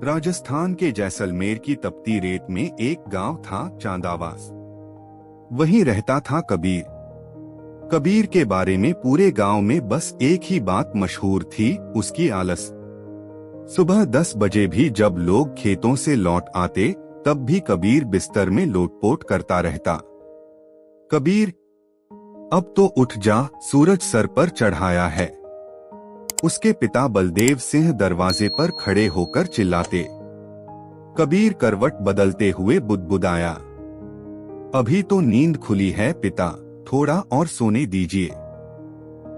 राजस्थान के जैसलमेर की तपती रेत में एक गांव था चांदावास। वहीं रहता था कबीर। कबीर के बारे में पूरे गांव में बस एक ही बात मशहूर थी, उसकी आलस। सुबह 10 बजे भी जब लोग खेतों से लौट आते तब भी कबीर बिस्तर में लोटपोट करता रहता। कबीर, अब तो उठ जा, सूरज सर पर चढ़ाया है। उसके पिता बलदेव सिंह दरवाजे पर खड़े होकर चिल्लाते। कबीर करवट बदलते हुए बुदबुदाया, अभी तो नींद खुली है पिता, थोड़ा और सोने दीजिए।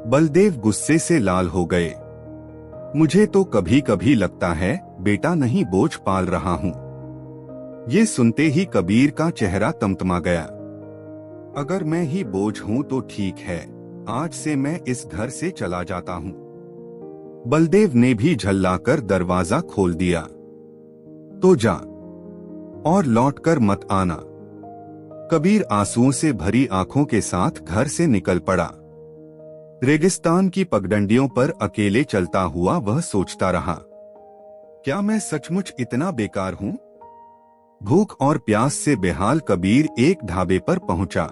बलदेव गुस्से से लाल हो गए। मुझे तो कभी कभी लगता है बेटा नहीं बोझ पाल रहा हूँ। ये सुनते ही कबीर का चेहरा तमतमा गया। अगर मैं ही बोझ हूँ तो ठीक है, आज से मैं इस घर से चला जाता हूँ। बलदेव ने भी झल्लाकर दरवाजा खोल दिया। तो जा और लौटकर मत आना। कबीर आंसुओं से भरी आंखों के साथ घर से निकल पड़ा। रेगिस्तान की पगडंडियों पर अकेले चलता हुआ वह सोचता रहा, क्या मैं सचमुच इतना बेकार हूँ? भूख और प्यास से बेहाल कबीर एक ढाबे पर पहुंचा।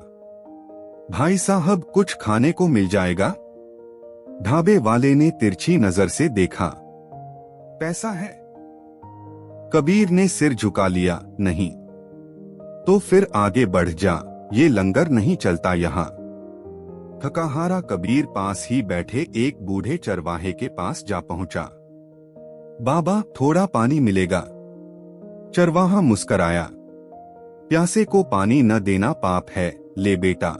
भाई साहब, कुछ खाने को मिल जाएगा? ढाबे वाले ने तिरछी नजर से देखा। पैसा है? कबीर ने सिर झुका लिया, नहीं। तो फिर आगे बढ़ जा, ये लंगर नहीं चलता यहाँ। थकाहारा कबीर पास ही बैठे एक बूढ़े चरवाहे के पास जा पहुंचा। बाबा, थोड़ा पानी मिलेगा? चरवाहा मुस्कराया, प्यासे को पानी न देना पाप है, ले बेटा।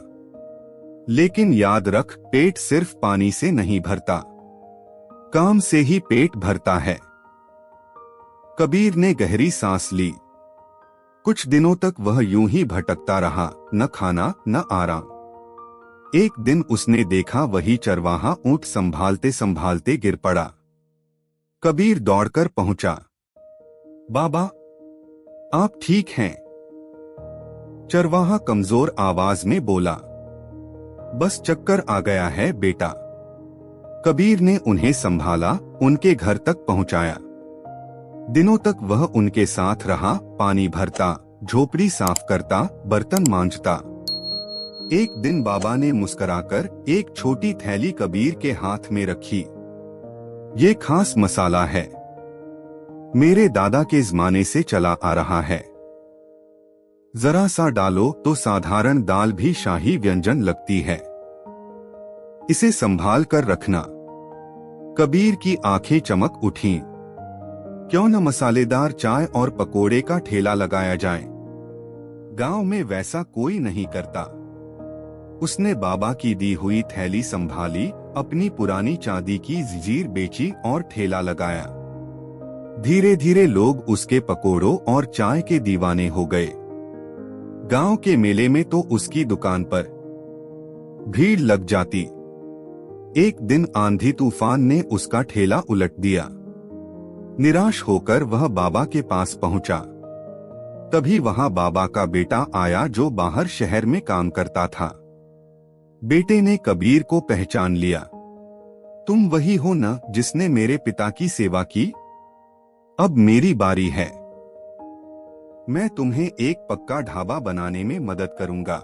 लेकिन याद रख, पेट सिर्फ पानी से नहीं भरता, काम से ही पेट भरता है। कबीर ने गहरी सांस ली। कुछ दिनों तक वह यूं ही भटकता रहा, न खाना न आराम। एक दिन उसने देखा वही चरवाहा ऊंट संभालते संभालते गिर पड़ा। कबीर दौड़कर पहुंचा। बाबा, आप ठीक हैं? चरवाहा कमजोर आवाज में बोला, बस चक्कर आ गया है बेटा। कबीर ने उन्हें संभाला, उनके घर तक पहुंचाया। दिनों तक वह उनके साथ रहा, पानी भरता, झोपड़ी साफ करता, बर्तन मांजता। एक दिन बाबा ने मुस्कुराकर एक छोटी थैली कबीर के हाथ में रखी। ये खास मसाला है, मेरे दादा के जमाने से चला आ रहा है। जरा सा डालो तो साधारण दाल भी शाही व्यंजन लगती है, इसे संभाल कर रखना। कबीर की आंखें चमक उठीं। क्यों न मसालेदार चाय और पकोड़े का ठेला लगाया जाए, गांव में वैसा कोई नहीं करता। उसने बाबा की दी हुई थैली संभाली, अपनी पुरानी चांदी की जंजीर बेची और ठेला लगाया। धीरे धीरे लोग उसके पकोड़ों और चाय के दीवाने हो गए। गांव के मेले में तो उसकी दुकान पर भीड़ लग जाती। एक दिन आंधी तूफान ने उसका ठेला उलट दिया। निराश होकर वह बाबा के पास पहुंचा। तभी वहां बाबा का बेटा आया जो बाहर शहर में काम करता था। बेटे ने कबीर को पहचान लिया। तुम वही हो न जिसने मेरे पिता की सेवा की? अब मेरी बारी है, मैं तुम्हें एक पक्का ढाबा बनाने में मदद करूंगा।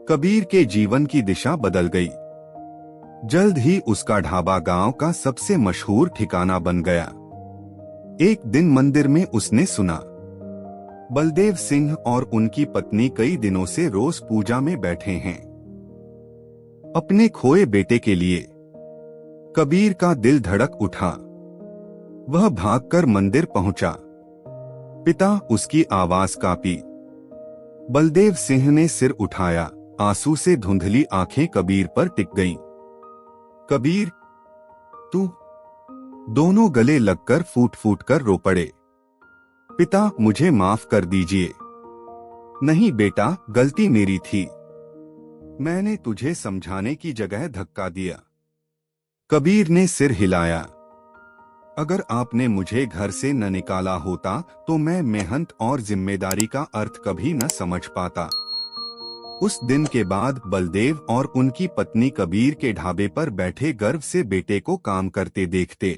कबीर के जीवन की दिशा बदल गई। जल्द ही उसका ढाबा गांव का सबसे मशहूर ठिकाना बन गया। एक दिन मंदिर में उसने सुना, बलदेव सिंह और उनकी पत्नी कई दिनों से रोज पूजा में बैठे हैं, अपने खोए बेटे के लिए। कबीर का दिल धड़क उठा। वह भागकर मंदिर पहुंचा। पिता, उसकी आवाज कांपी। बलदेव सिंह ने सिर उठाया, आंसू से धुंधली आंखें कबीर पर टिक गईं। कबीर, तू? दोनों गले लगकर फूट फूट कर रो पड़े। पिता, मुझे माफ कर दीजिए। नहीं बेटा, गलती मेरी थी, मैंने तुझे समझाने की जगह धक्का दिया। कबीर ने सिर हिलाया। अगर आपने मुझे घर से न निकाला होता तो मैं मेहनत और जिम्मेदारी का अर्थ कभी न समझ पाता। उस दिन के बाद बलदेव और उनकी पत्नी कबीर के ढाबे पर बैठे गर्व से बेटे को काम करते देखते।